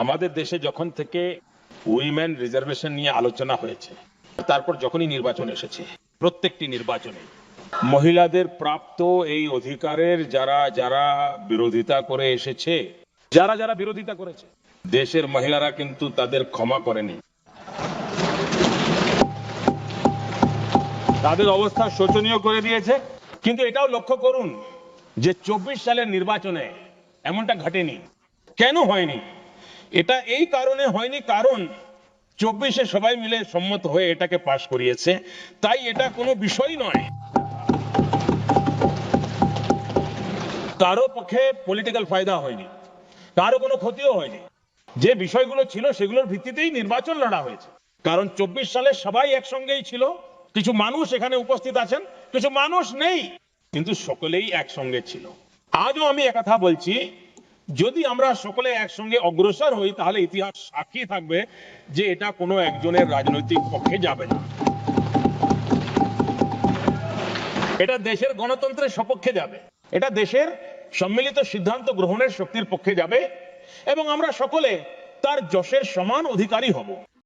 আমাদের দেশে যখন থেকে উইমেন রিজার্ভেশন নিয়ে আলোচনা হয়েছে, তারপর যখনই নির্বাচন এসেছে, প্রত্যেকটি নির্বাচনে মহিলাদের প্রাপ্ত এই অধিকারের যারা যারা বিরোধিতা করে এসেছে, যারা যারা বিরোধিতা করেছে, দেশের মহিলারা কিন্তু তাদের ক্ষমা করেনি। তাদের অবস্থা শোচনীয় করে দিয়েছে। কিন্তু এটাও লক্ষ্য করুন যে 24 সালের নির্বাচনে এমনটা ঘটেনি। কেন হয়নি? এটা এই কারণে হয়নি, কারণ 24-এ সবাই মিলে সম্মত হয়ে এটাকে পাশ করিয়েছে। তাই এটা কোনো বিষয় নয়, কারো পক্ষে পলিটিক্যাল ফায়দা হয়নি, কারো কোনো ক্ষতিও হয়নি। যে বিষয়গুলো ছিল সেগুলোর ভিত্তিতেই নির্বাচন লড়া হয়েছে। কারণ 24 সালে সবাই একসঙ্গেই ছিল। কিছু মানুষ এখানে উপস্থিত আছেন, কিছু মানুষ নেই, কিন্তু সকলেই একসঙ্গে ছিল। আজও আমি একথা বলছি, যদি আমরা সকলে একসঙ্গে অগ্রসর হই তাহলে ইতিহাস সাক্ষী থাকবে যে এটা কোনো একজনের রাজনৈতিক পক্ষে যাবে না, এটা দেশের গণতন্ত্রের সপক্ষে যাবে, এটা দেশের সম্মিলিত সিদ্ধান্ত গ্রহণের শক্তির পক্ষে যাবে এবং আমরা সকলে তার যশের সমান অধিকারী হব।